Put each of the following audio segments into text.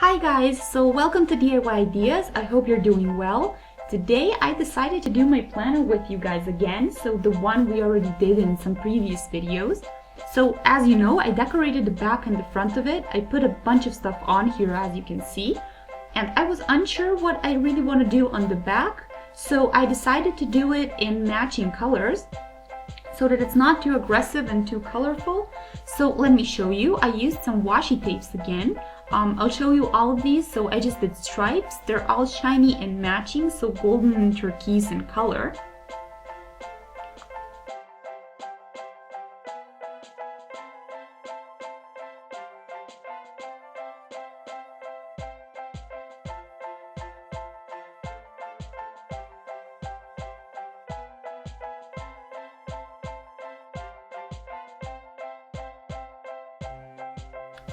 Hi guys, so welcome to DIY Ideas. I hope you're doing well. Today I decided to do my planner with you guys again, so the one we already did in some previous videos. So as you know, I decorated the back and the front of it. I put a bunch of stuff on here as you can see, and I was unsure what I really want to do on the back, so I decided to do it in matching colors so that it's not too aggressive and too colorful. So let me show you. I used some washi tapes again. I'll show you all of these. So I just did stripes. They're all shiny and matching, so golden and turquoise in color.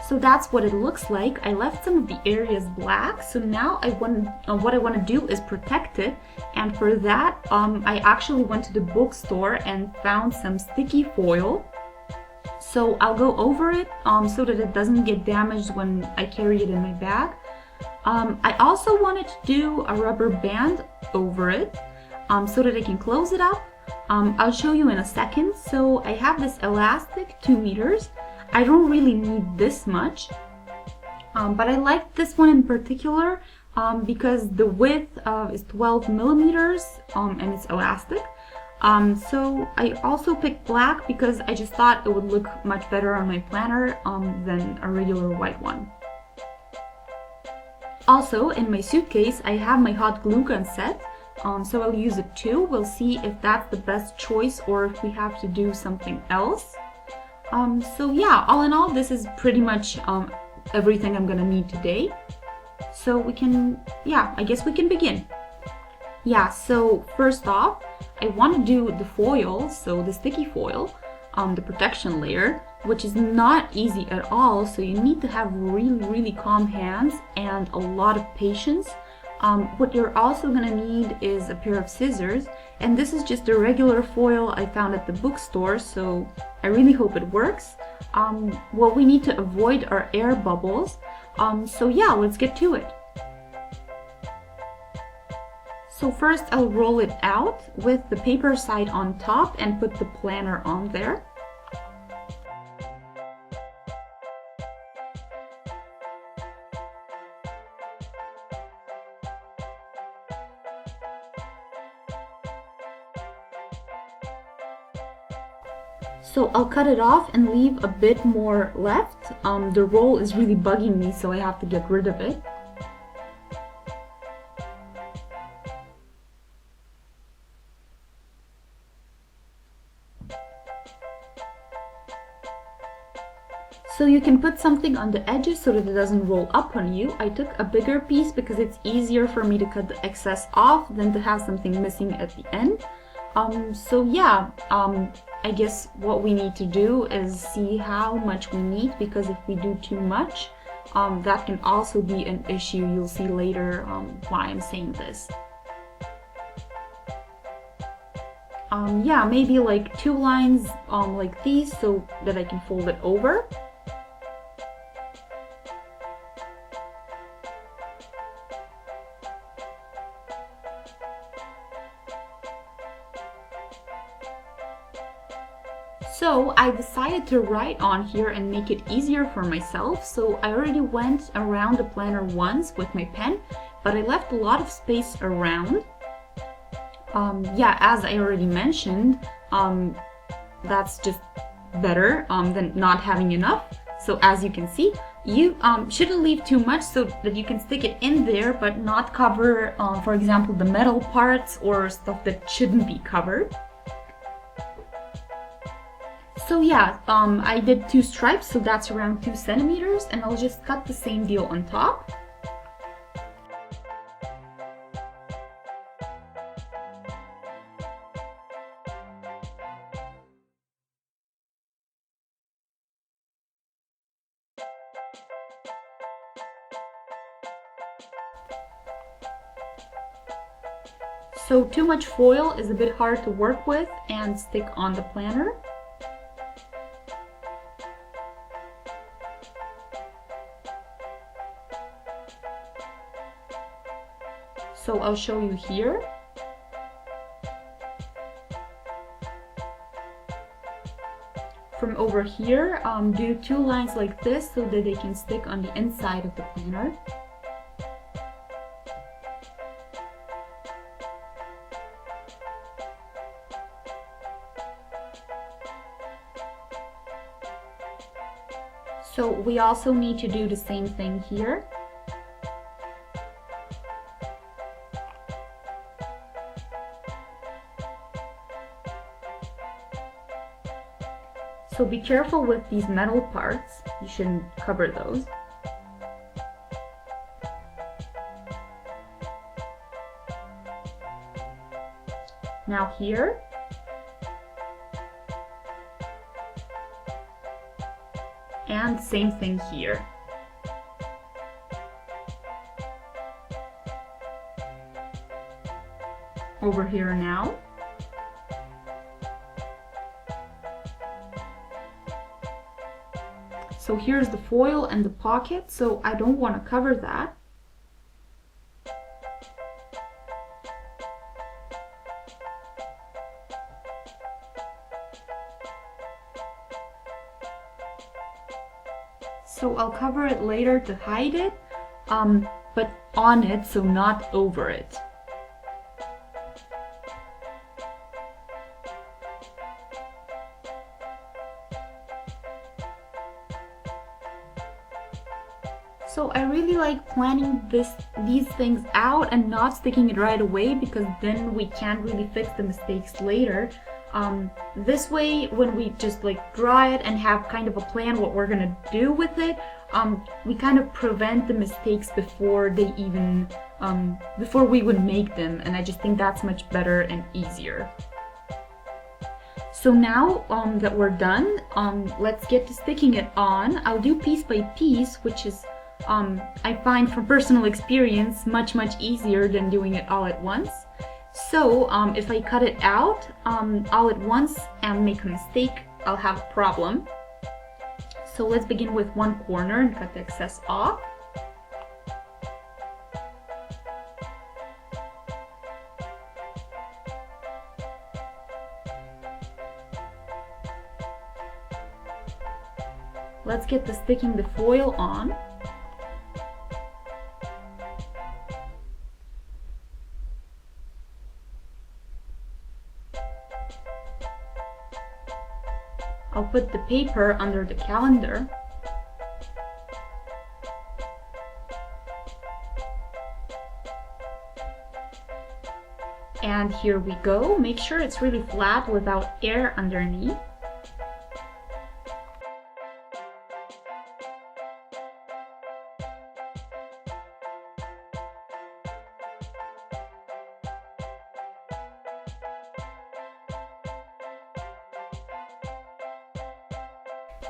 So that's what it looks like. I left some of the areas black, so now what I want to do is protect it, and for that I actually went to the bookstore and found some sticky foil. So I'll go over it so that it doesn't get damaged when I carry it in my bag. I also wanted to do a rubber band over it so that I can close it up. I'll show you in a second. So I have this elastic, 2 meters. I don't really need this much, but I like this one in particular because the width is 12 millimeters and it's elastic. So I also picked black because I just thought it would look much better on my planner than a regular white one. Also, in my suitcase, I have my hot glue gun set, so I'll use it too. We'll see if that's the best choice or if we have to do something else. So yeah, all in all, this is pretty much everything I'm gonna need today. So we can, I guess we can begin. Yeah, so first off, I want to do the foil, so the sticky foil, the protection layer, which is not easy at all, so you need to have really calm hands and a lot of patience. What you're also gonna need is a pair of scissors, and this is just a regular foil I found at the bookstore, so I really hope it works. What we need to avoid are air bubbles, so yeah, let's get to it. So first I'll roll it out with the paper side on top and put the planner on there. So I'll cut it off and leave a bit more left. The roll is really bugging me, so I have to get rid of it. So you can put something on the edges so that it doesn't roll up on you. I took a bigger piece because it's easier for me to cut the excess off than to have something missing at the end. So yeah, I guess what we need to do is see how much we need, because if we do too much, that can also be an issue. You'll see later why I'm saying this. Yeah, maybe like 2 lines like these so that I can fold it over. So I decided to write on here and make it easier for myself. So I already went around the planner once with my pen, but I left a lot of space around. Yeah, as I already mentioned, that's just better than not having enough. So as you can see, you shouldn't leave too much so that you can stick it in there, but not cover, for example, the metal parts or stuff that shouldn't be covered. So yeah, I did 2 stripes, so that's around 2 centimeters, and I'll just cut the same deal on top. So too much foil is a bit hard to work with and stick on the planner. So I'll show you here. From over here, do 2 lines like this so that they can stick on the inside of the planner. So we also need to do the same thing here. So be careful with these metal parts, you shouldn't cover those. Now here, and same thing here. Over here now. So here's the foil and the pocket, so I don't want to cover that. So I'll cover it later to hide it, but on it, so not over it. So I really like planning these things out and not sticking it right away, because then we can't really fix the mistakes later. This way, when we just like draw it and have kind of a plan what we're gonna do with it, we kind of prevent the mistakes before they even, before we would make them, and I just think that's much better and easier. So now that we're done, let's get to sticking it on. I'll do piece by piece, which is I find from personal experience much easier than doing it all at once. So if I cut it out all at once and make a mistake, I'll have a problem. So let's begin with one corner and cut the excess off. Let's get the sticking the foil on. I'll put the paper under the calendar. And here we go. Make sure it's really flat without air underneath.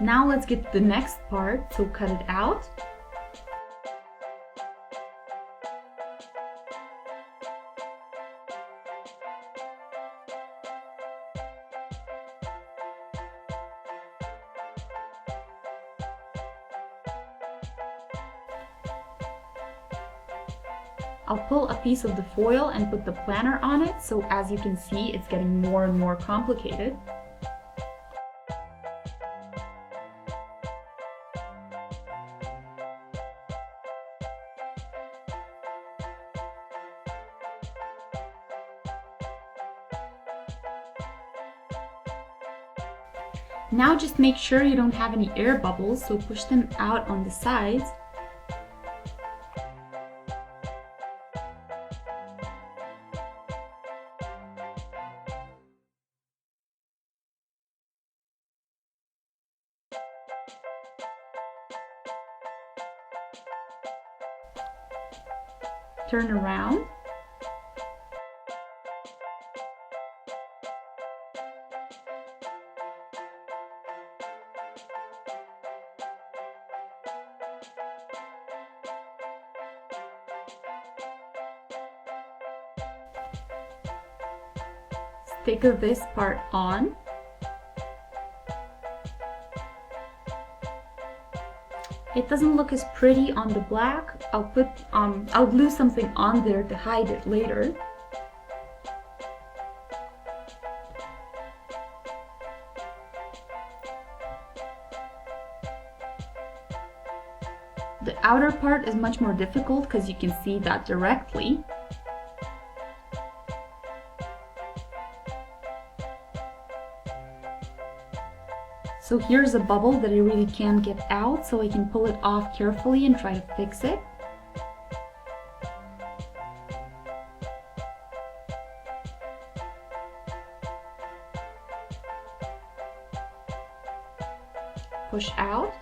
Now let's get the next part, so cut it out. I'll pull a piece of the foil and put the planner on it, so as you can see, it's getting more and more complicated. Now just make sure you don't have any air bubbles, so push them out on the sides. Turn around. Stick this part on. it doesn't look as pretty on the black. I'll glue something on there to hide it later. The outer part is much more difficult because you can see that directly. So here's a bubble that I really can't get out, so I can pull it off carefully and try to fix it. Push out.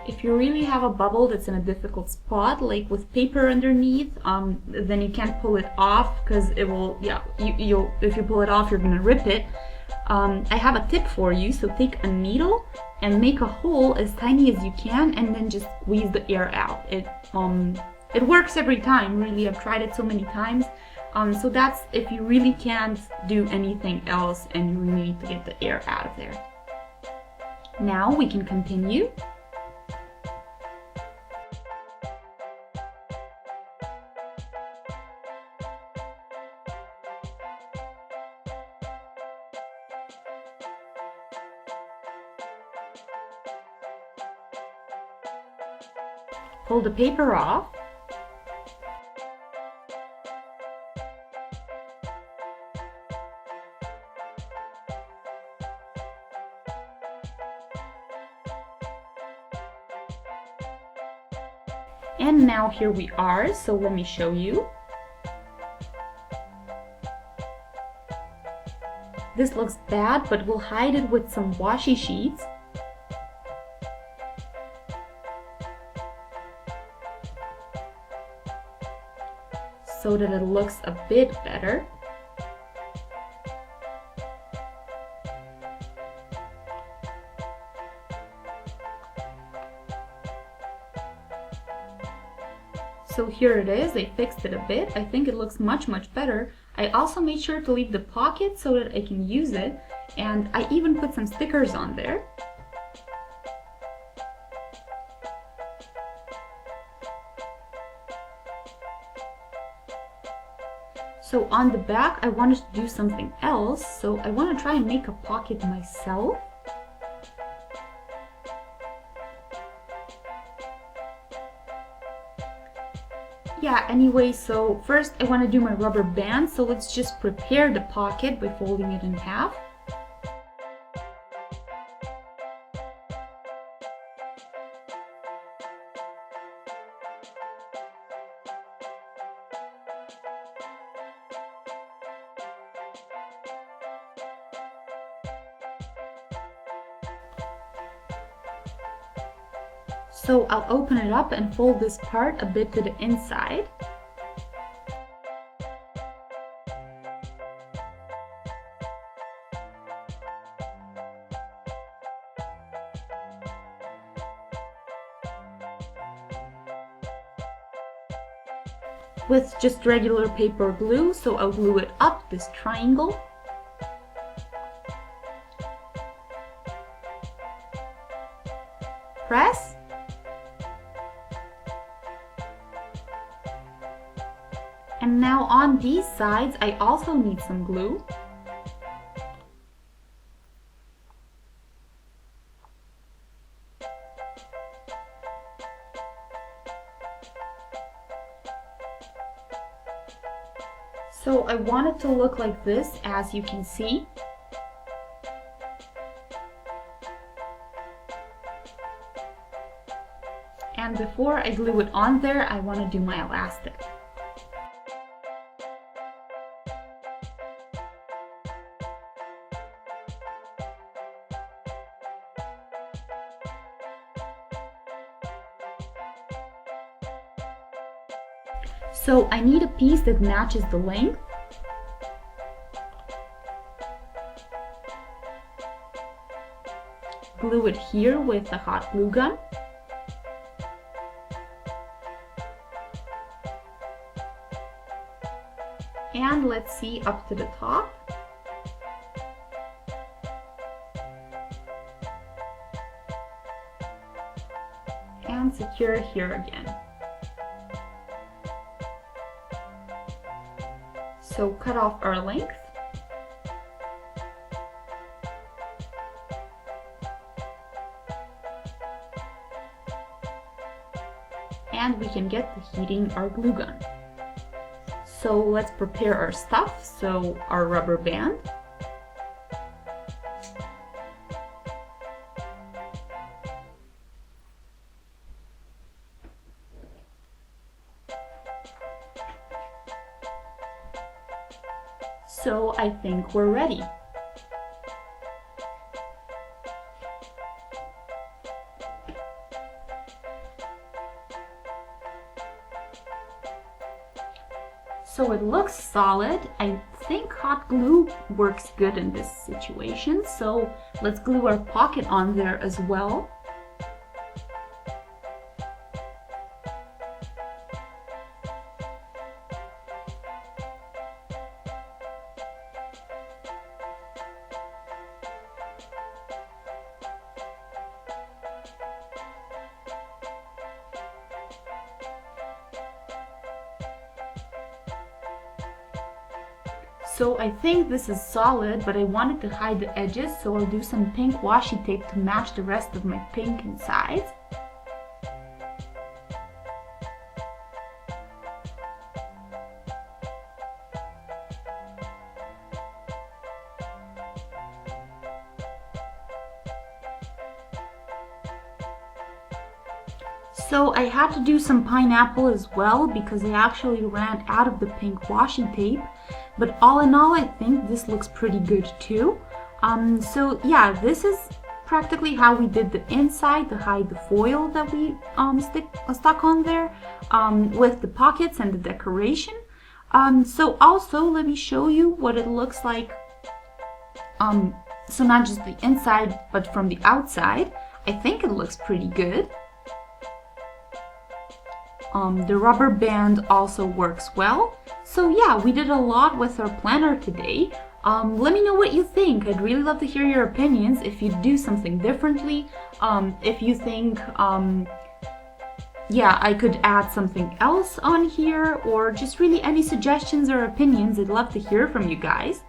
If you really have a bubble that's in a difficult spot, like with paper underneath, then you can't pull it off because it will, if you pull it off, you're gonna rip it. I have a tip for you, so take a needle and make a hole as tiny as you can and then just squeeze the air out. It works every time, really. I've tried it so many times. So that's if you really can't do anything else and you really need to get the air out of there. Now we can continue. Pull the paper off. And now here we are, so let me show you. This looks bad, but we'll hide it with some washi sheets. So that it looks a bit better. So here it is, I fixed it a bit. I think it looks much better. I also made sure to leave the pocket so that I can use it, and I even put some stickers on there. So on the back, I wanted to do something else, so I want to try and make a pocket myself. Yeah, anyway, so first I want to do my rubber band, so let's just prepare the pocket by folding it in half. So I'll open it up and fold this part a bit to the inside. With just regular paper glue, so I'll glue it up this triangle. Press. And now on these sides, I also need some glue. So I want it to look like this, as you can see. And before I glue it on there, I want to do my elastic. So I need a piece that matches the length. Glue it here with a hot glue gun. And let's see up to the top. And secure here again. So cut off our length. And we can get the heating our glue gun. So let's prepare our stuff. So our rubber band. So I think we're ready. So it looks solid. I think hot glue works good in this situation. So let's glue our pocket on there as well. So I think this is solid, but I wanted to hide the edges, so I'll do some pink washi tape to match the rest of my pink inside. So I had to do some pineapple as well because I actually ran out of the pink washi tape. But all in all, I think this looks pretty good too. So yeah, this is practically how we did the inside to hide the foil that we stuck on there with the pockets and the decoration. So also let me show you what it looks like. So not just the inside, but from the outside. I think it looks pretty good. The rubber band also works well. So yeah, we did a lot with our planner today. Let me know what you think. I'd really love to hear your opinions if you do something differently. If you think, yeah, I could add something else on here, or just really any suggestions or opinions. I'd love to hear from you guys.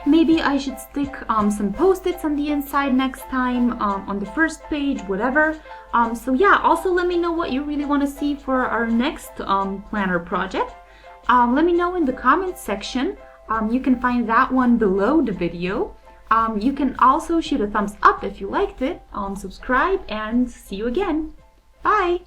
Maybe I should stick some post-its on the inside next time, on the first page, whatever. So yeah, also let me know what you really want to see for our next planner project. Let me know in the comments section. You can find that one below the video. You can also shoot a thumbs up if you liked it, subscribe, and see you again. Bye!